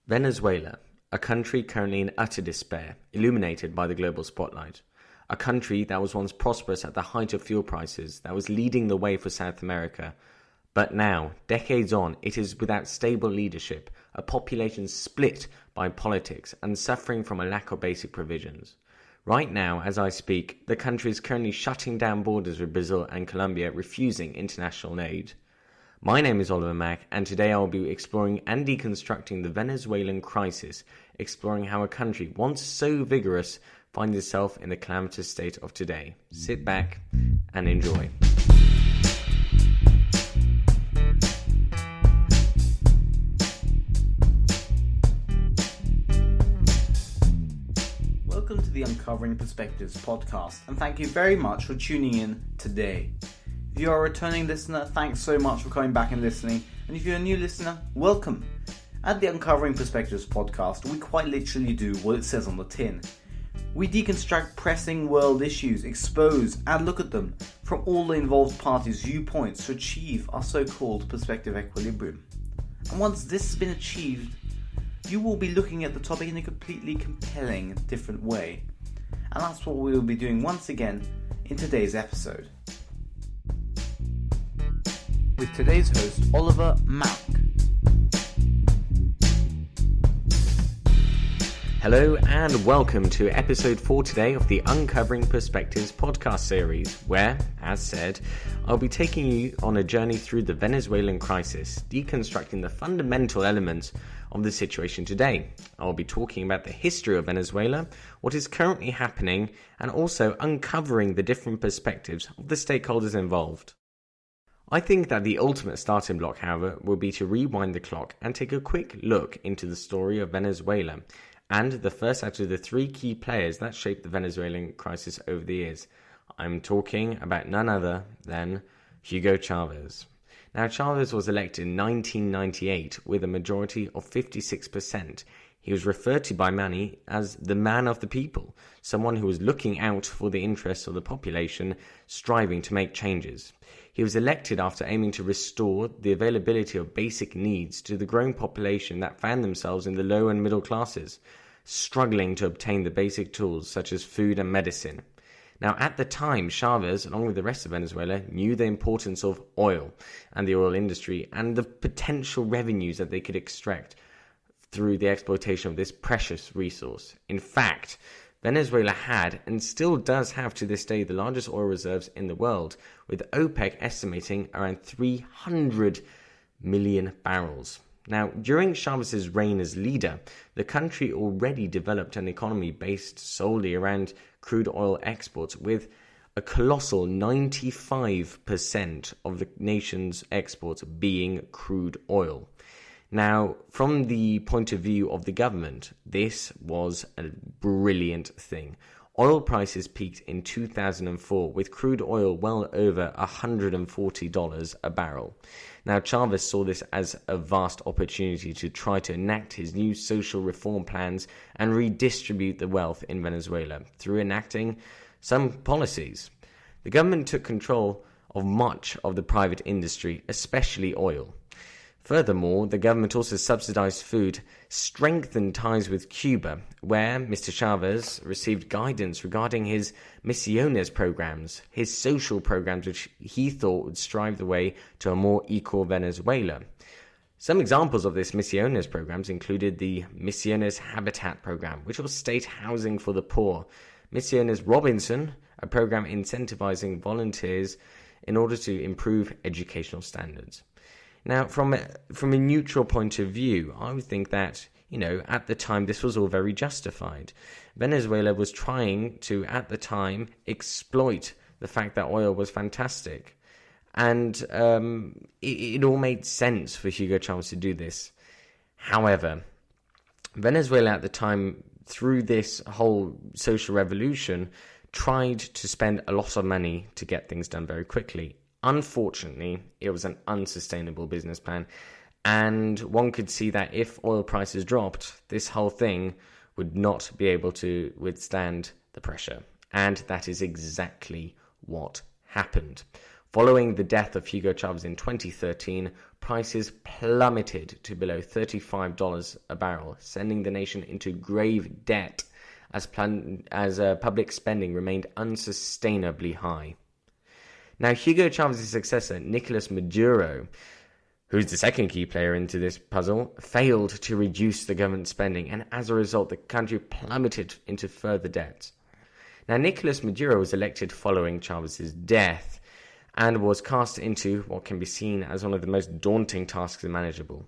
Venezuela, a country currently in utter despair, illuminated by the global spotlight. A country that was once prosperous at the height of fuel prices, that was leading the way for South America. But now, decades on, it is without stable leadership, a population split by politics and suffering from a lack of basic provisions. Right now, as I speak, the country is currently shutting down borders with Brazil and Colombia, refusing international aid. My name is Oliver Mack, and today I will be exploring and deconstructing the Venezuelan crisis, exploring how a country once so vigorous finds itself in the calamitous state of today. Sit back and enjoy. Welcome to the Uncovering Perspectives podcast, and thank you very much for tuning in today. If you are a returning listener, thanks so much for coming back and listening. And if you're a new listener, welcome. At the Uncovering Perspectives podcast, we quite literally do what it says on the tin. We deconstruct pressing world issues, expose and look at them from all the involved parties' viewpoints to achieve our so-called perspective equilibrium. And once this has been achieved, you will be looking at the topic in a completely compelling, different way. And that's what we will be doing once again in today's episode. With today's host, Oliver Mack. Hello and welcome to episode 4 today of the Uncovering Perspectives podcast series, where, as said, I'll be taking you on a journey through the Venezuelan crisis, deconstructing the fundamental elements of the situation today. I'll be talking about the history of Venezuela, what is currently happening, and also uncovering the different perspectives of the stakeholders involved. I think that the ultimate starting block, however, will be to rewind the clock and take a quick look into the story of Venezuela and the first out of the 3 key players that shaped the Venezuelan crisis over the years. I'm talking about none other than Hugo Chavez. Now, Chavez was elected in 1998 with a majority of 56%. He was referred to by many as the man of the people, someone who was looking out for the interests of the population, striving to make changes. He was elected after aiming to restore the availability of basic needs to the growing population that found themselves in the low and middle classes, struggling to obtain the basic tools such as food and medicine. Now, at the time, Chavez, along with the rest of Venezuela, knew the importance of oil and the oil industry and the potential revenues that they could extract through the exploitation of this precious resource. In fact, Venezuela had and still does have to this day the largest oil reserves in the world, with OPEC estimating around 300 million barrels. Now, during Chavez's reign as leader, the country already developed an economy based solely around crude oil exports, with a colossal 95% of the nation's exports being crude oil. Now, from the point of view of the government, this was a brilliant thing. Oil prices peaked in 2004, with crude oil well over $140 a barrel. Now, Chavez saw this as a vast opportunity to try to enact his new social reform plans and redistribute the wealth in Venezuela through enacting some policies. The government took control of much of the private industry, especially oil. Furthermore, the government also subsidized food, strengthened ties with Cuba, where Mr. Chavez received guidance regarding his Misiones programs, his social programs, which he thought would strive the way to a more equal Venezuela. Some examples of this Misiones programs included the Misiones Habitat program, which was state housing for the poor, Misiones Robinson, a program incentivizing volunteers in order to improve educational standards. Now, from a neutral point of view, I would think that, at the time, this was all very justified. Venezuela was trying to, at the time, exploit the fact that oil was fantastic. And it all made sense for Hugo Chavez to do this. However, Venezuela at the time, through this whole social revolution, tried to spend a lot of money to get things done very quickly. Unfortunately, it was an unsustainable business plan, and one could see that if oil prices dropped, this whole thing would not be able to withstand the pressure. And that is exactly what happened. Following the death of Hugo Chavez in 2013, prices plummeted to below $35 a barrel, sending the nation into grave debt as public spending remained unsustainably high. Now, Hugo Chavez's successor, Nicolas Maduro, who's the second key player into this puzzle, failed to reduce the government spending, and as a result, the country plummeted into further debt. Now, Nicolas Maduro was elected following Chavez's death and was cast into what can be seen as one of the most daunting tasks imaginable: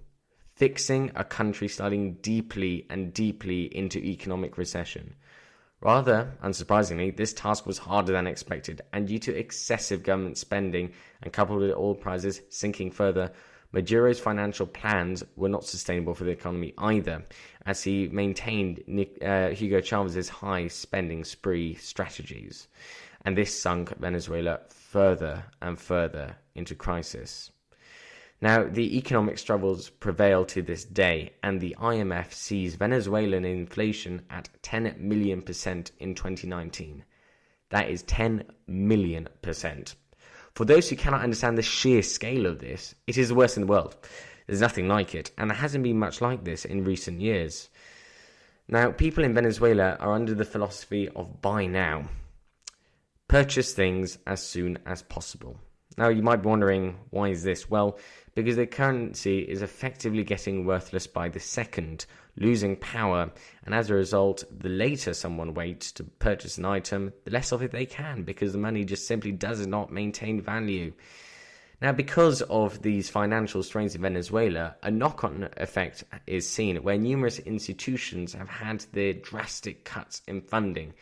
fixing a country sliding deeply and deeply into economic recession. Rather unsurprisingly, this task was harder than expected, and due to excessive government spending and coupled with oil prices sinking further, Maduro's financial plans were not sustainable for the economy either, as he maintained Hugo Chavez's high spending spree strategies, and this sunk Venezuela further and further into crisis. Now, the economic struggles prevail to this day, and the IMF sees Venezuelan inflation at 10 million % in 2019. That is 10 million %. For those who cannot understand the sheer scale of this, it is the worst in the world. There's nothing like it, and there hasn't been much like this in recent years. Now, people in Venezuela are under the philosophy of buy now. Purchase things as soon as possible. Now, you might be wondering, why is this? Well, because the currency is effectively getting worthless by the second, losing power, and as a result, the later someone waits to purchase an item, the less of it they can, because the money just simply does not maintain value. Now, because of these financial strains in Venezuela, a knock-on effect is seen where numerous institutions have had their drastic cuts in funding,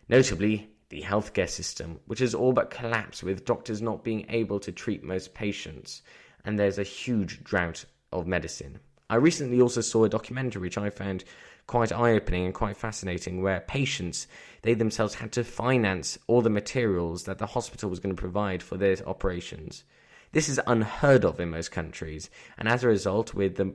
notably the healthcare system, which has all but collapsed with doctors not being able to treat most patients, and there's a huge drought of medicine. I recently also saw a documentary which I found quite eye-opening and quite fascinating, where patients, they themselves had to finance all the materials that the hospital was going to provide for their operations. This is unheard of in most countries, and as a result, with the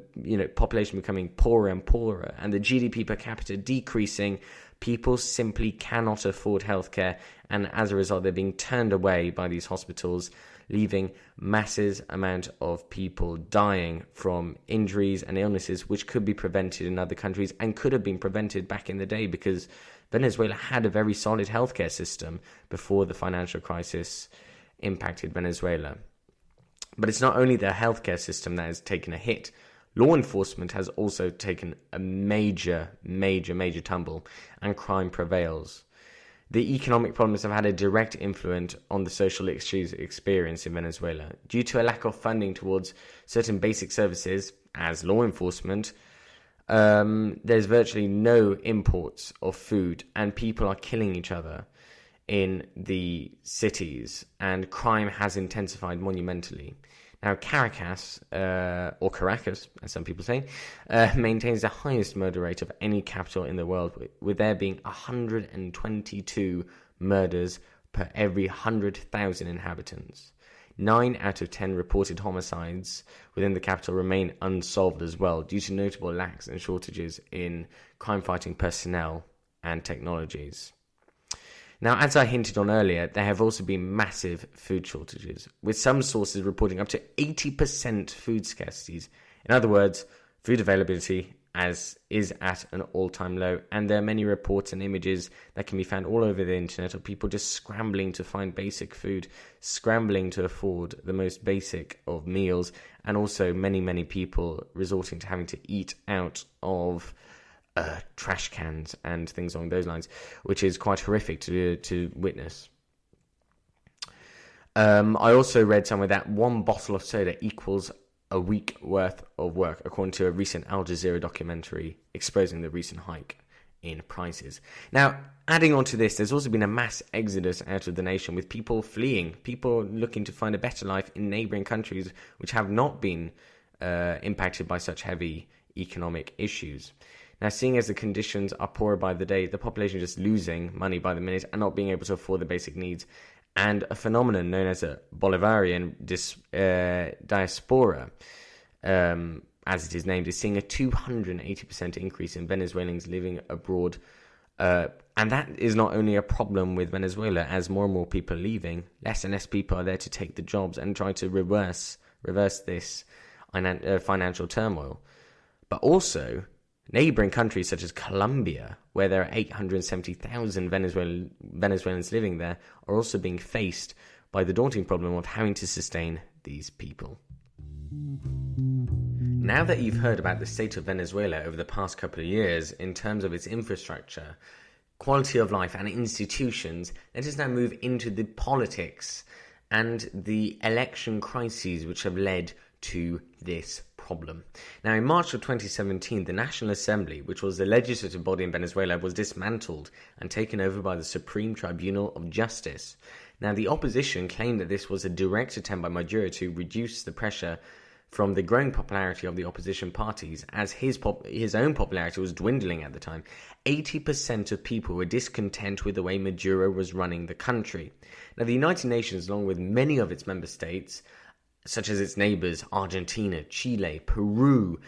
population becoming poorer and poorer and the GDP per capita decreasing, people simply cannot afford healthcare, and as a result, they're being turned away by these hospitals, leaving massive amount of people dying from injuries and illnesses which could be prevented in other countries and could have been prevented back in the day, because Venezuela had a very solid healthcare system before the financial crisis impacted Venezuela. But it's not only the healthcare system that has taken a hit. Law enforcement has also taken a major tumble, and crime prevails. The economic problems have had a direct influence on the social experience in Venezuela. Due to a lack of funding towards certain basic services, as law enforcement, there's virtually no imports of food, and people are killing each other in the cities, and crime has intensified monumentally. Now, Caracas, or Caracas, as some people say, maintains the highest murder rate of any capital in the world, with there being 122 murders per every 100,000 inhabitants. 9 out of 10 reported homicides within the capital remain unsolved as well, due to notable lacks and shortages in crime-fighting personnel and technologies. Now, as I hinted on earlier, there have also been massive food shortages, with some sources reporting up to 80% food scarcities. In other words, food availability is at an all-time low, and there are many reports and images that can be found all over the internet of people just scrambling to find basic food, scrambling to afford the most basic of meals, and also many people resorting to having to eat out of trash cans and things along those lines, which is quite horrific to witness. I also read somewhere that one bottle of soda equals a week worth of work, according to a recent Al Jazeera documentary exposing the recent hike in prices. Now, adding on to this, there's also been a mass exodus out of the nation, with people fleeing, people looking to find a better life in neighbouring countries which have not been impacted by such heavy economic issues. Now, seeing as the conditions are poorer by the day, the population is just losing money by the minute and not being able to afford the basic needs. And a phenomenon known as a Bolivarian diaspora, as it is named, is seeing a 280% increase in Venezuelans living abroad. And that is not only a problem with Venezuela, as more and more people are leaving, less and less people are there to take the jobs and try to reverse this financial turmoil, but also neighboring countries such as Colombia, where there are 870,000 Venezuelans living there, are also being faced by the daunting problem of having to sustain these people. Now that you've heard about the state of Venezuela over the past couple of years in terms of its infrastructure, quality of life and institutions, let us now move into the politics and the election crises which have led to this problem. Now, in March of 2017, the National Assembly, which was the legislative body in Venezuela, was dismantled and taken over by the Supreme Tribunal of Justice. Now, the opposition claimed that this was a direct attempt by Maduro to reduce the pressure from the growing popularity of the opposition parties, as his own popularity was dwindling at the time. 80% of people were discontent with the way Maduro was running the country. Now, the United Nations, along with many of its member states, such as its neighbours Argentina, Chile, Peru,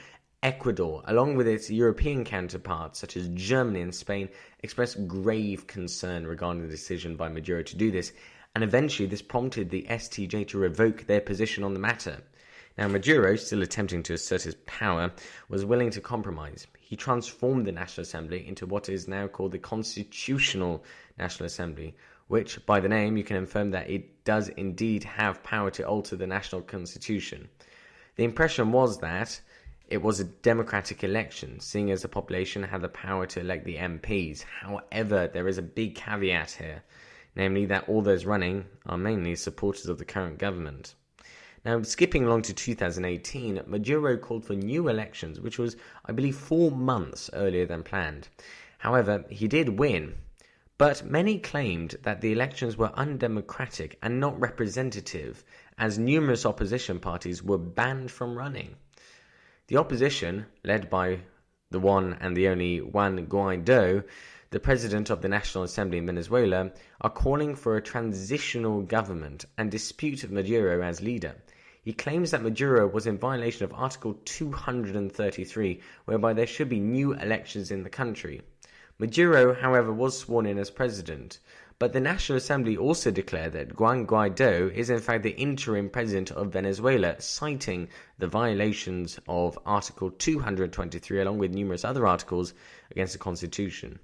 Ecuador, along with its European counterparts such as Germany and Spain, expressed grave concern regarding the decision by Maduro to do this, and eventually this prompted the STJ to revoke their position on the matter. Now, Maduro, still attempting to assert his power, was willing to compromise. He transformed the National Assembly into what is now called the Constitutional National Assembly, which, by the name, you can infer that it does indeed have power to alter the national constitution. The impression was that it was a democratic election, seeing as the population had the power to elect the MPs. However, there is a big caveat here, namely that all those running are mainly supporters of the current government. Now, skipping along to 2018, Maduro called for new elections, which was, I believe, 4 months earlier than planned. However, he did win, but many claimed that the elections were undemocratic and not representative, as numerous opposition parties were banned from running. The opposition, led by the one and the only Juan Guaido, the president of the National Assembly in Venezuela, are calling for a transitional government and dispute Maduro as leader. He claims that Maduro was in violation of Article 233, whereby there should be new elections in the country. Maduro, however, was sworn in as president, but the National Assembly also declared that Juan Guaido is in fact the interim president of Venezuela, citing the violations of Article 223 along with numerous other articles against the Constitution.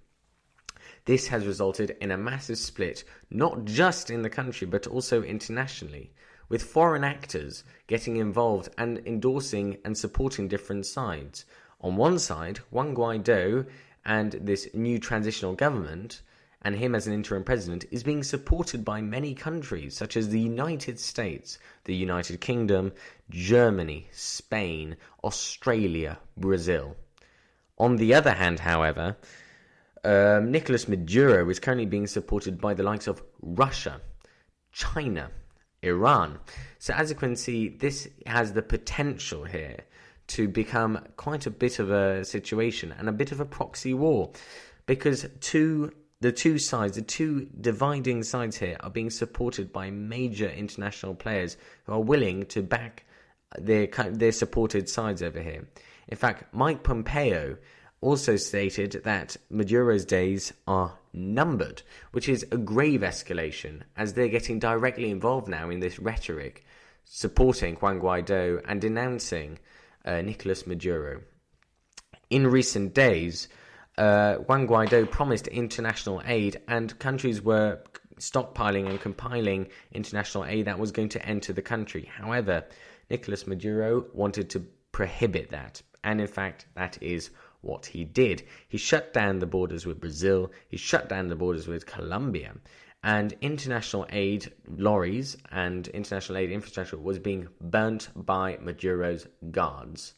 This has resulted in a massive split, not just in the country but also internationally, with foreign actors getting involved and endorsing and supporting different sides. On one side, Juan Guaido and this new transitional government, and him as an interim president, is being supported by many countries such as the United States, the United Kingdom, Germany, Spain, Australia, Brazil. On the other hand, however, Nicolas Maduro is currently being supported by the likes of Russia, China, Iran. So as you can see, this has the potential here to become quite a bit of a situation and a bit of a proxy war, because the two dividing sides here are being supported by major international players who are willing to back their supported sides over here. In fact, Mike Pompeo also stated that Maduro's days are numbered, which is a grave escalation, as they're getting directly involved now in this rhetoric, supporting Juan Guaido and denouncing Nicolas Maduro. In recent days, Juan Guaido promised international aid, and countries were stockpiling and compiling international aid that was going to enter the country. However, Nicolas Maduro wanted to prohibit that, and in fact, that is what he did. He shut down the borders with Brazil, he shut down the borders with Colombia, and international aid lorries and international aid infrastructure was being burnt by Maduro's guards.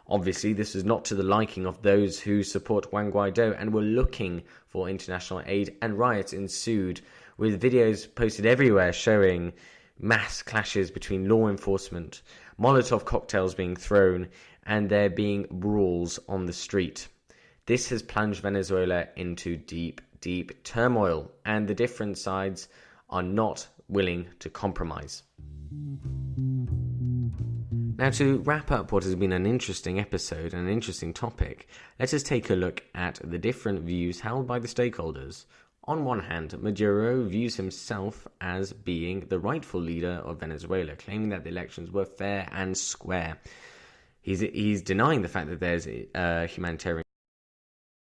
Obviously, this was not to the liking of those who support Juan Guaido and were looking for international aid, and riots ensued, with videos posted everywhere showing mass clashes between law enforcement, Molotov cocktails being thrown, and there being brawls on the street. This has plunged Venezuela into deep, deep turmoil, and the different sides are not willing to compromise. Now, to wrap up what has been an interesting episode and an interesting topic, let us take a look at the different views held by the stakeholders. On one hand, Maduro views himself as being the rightful leader of Venezuela, claiming that the elections were fair and square. He's denying the fact that there's a humanitarian